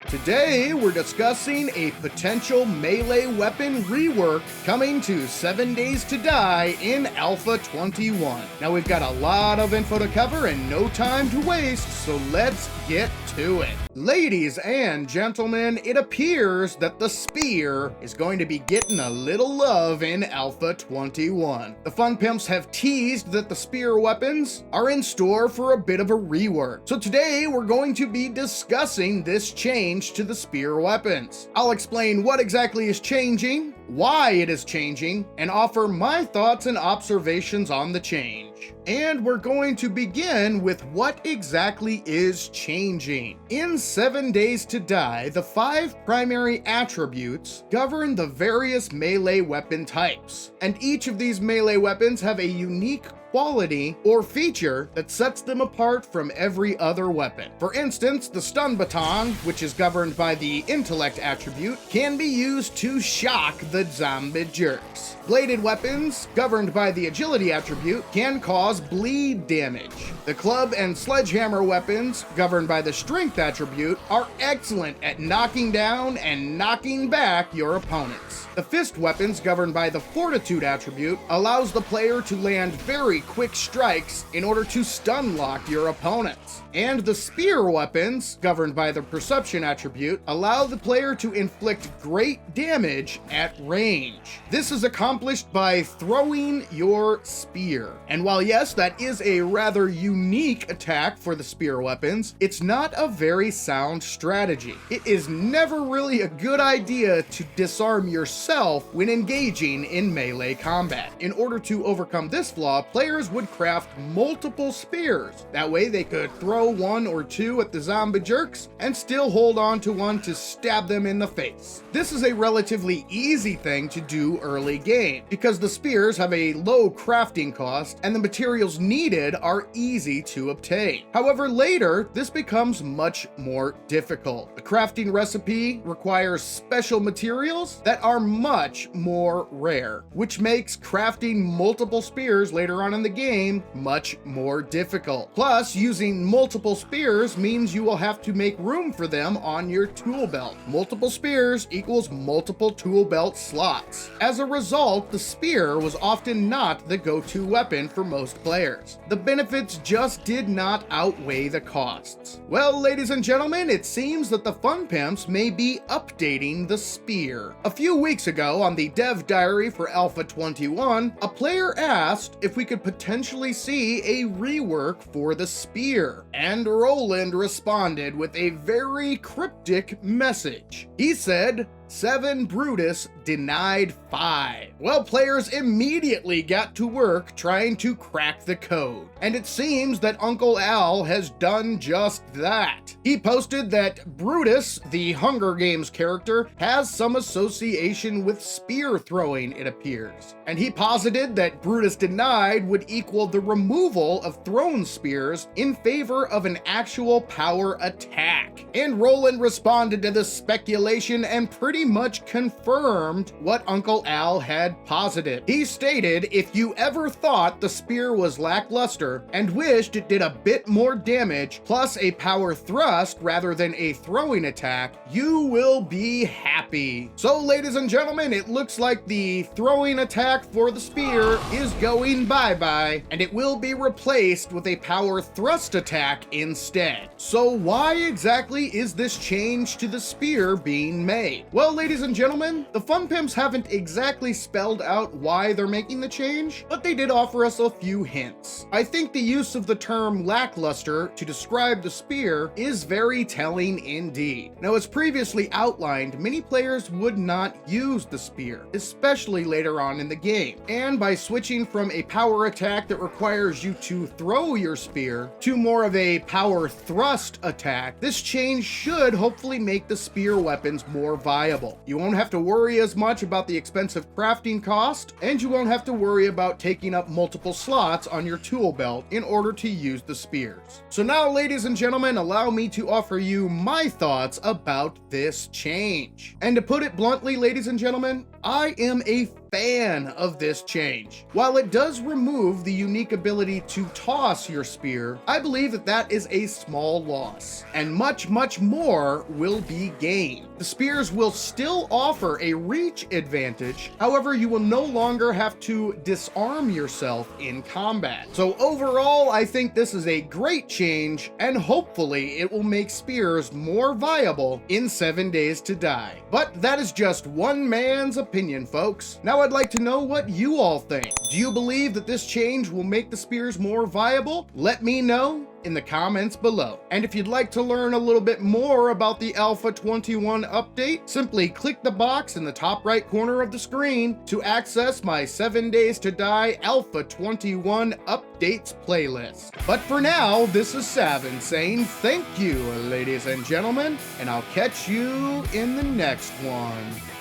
Today, we're discussing a potential melee weapon rework coming to 7 Days to Die in Alpha 21. Now, we've got a lot of info to cover and no time to waste, so let's get to it. Ladies and gentlemen, it appears that the Spear is going to be getting a little love in Alpha 21. The Fun Pimps have teased that the Spear weapons are in store for a bit of a rework. So today, we're going to be discussing this change to the Spear weapons. I'll explain what exactly is changing, why it is changing, and offer my thoughts and observations on the change. And we're going to begin with what exactly is changing. In 7 Days to Die, the 5 primary attributes govern the various melee weapon types, and each of these melee weapons have a unique quality or feature that sets them apart from every other weapon. For instance, the stun baton, which is governed by the intellect attribute, can be used to shock the zombie jerks. Bladed weapons, governed by the agility attribute, can cause bleed damage. The club and sledgehammer weapons, governed by the strength attribute, are excellent at knocking down and knocking back your opponents. The fist weapons, governed by the fortitude attribute, allows the player to land very quick strikes in order to stun lock your opponents. And the spear weapons, governed by the perception attribute, allow the player to inflict great damage at range. This is accomplished by throwing your spear. And while yes, that is a rather unique attack for the spear weapons, it's not a very sound strategy. It is never really a good idea to disarm yourself when engaging in melee combat. In order to overcome this flaw, players would craft multiple spears. That way they could throw one or two at the zombie jerks and still hold on to one to stab them in the face. This is a relatively easy thing to do early game because the spears have a low crafting cost and the materials needed are easy to obtain. However, later this becomes much more difficult. The crafting recipe requires special materials that are much more rare, which makes crafting multiple spears later on in the game much more difficult. Plus, using multiple spears means you will have to make room for them on your tool belt. Multiple spears equals multiple tool belt slots. As a result, the spear was often not the go-to weapon for most players. The benefits just did not outweigh the costs. Well, ladies and gentlemen, it seems that the Fun Pimps may be updating the spear. A few weeks ago on the dev diary for Alpha 21, a player asked if we could potentially see a rework for the spear, and Roland responded with a very cryptic message. He said, 7 Brutus denied 5. Well, players immediately got to work trying to crack the code, and it seems that Uncle Al has done just that. He posted that Brutus, the Hunger Games character, has some association with spear throwing, it appears, and he posited that Brutus denied would equal the removal of thrown spears in favor of an actual power attack. And Roland responded to this speculation and pretty much confirmed what Uncle Al had posited. He stated, if you ever thought the spear was lackluster and wished it did a bit more damage plus a power thrust rather than a throwing attack, you will be happy. So ladies and gentlemen, it looks like the throwing attack for the spear is going bye-bye, and it will be replaced with a power thrust attack instead. So why exactly is this change to the spear being made? Well, ladies and gentlemen, the Fun Pimps haven't exactly spelled out why they're making the change, but they did offer us a few hints. I think the use of the term lackluster to describe the spear is very telling indeed. Now, as previously outlined, many players would not use the spear, especially later on in the game. And by switching from a power attack that requires you to throw your spear to more of a power thrust attack, this change should hopefully make the spear weapons more viable. You won't have to worry as much about the expensive crafting cost, and you won't have to worry about taking up multiple slots on your tool belt in order to use the spears. So now, ladies and gentlemen, allow me to offer you my thoughts about this change. And to put it bluntly, ladies and gentlemen, I am a fan of this change. While it does remove the unique ability to toss your spear, I believe that that is a small loss, and much more will be gained. The spears will still offer a reach advantage, however you will no longer have to disarm yourself in combat. So overall, I think this is a great change, and hopefully it will make spears more viable in 7 Days to Die. But that is just one man's opinion, folks. Now I'd like to know what you all think. Do you believe that this change will make the spears more viable? Let me know in the comments below. And if you'd like to learn a little bit more about the Alpha 21 update, simply click the box in the top right corner of the screen to access my 7 Days to Die Alpha 21 updates playlist. But for now, this is Savin saying thank you, ladies and gentlemen, and I'll catch you in the next one.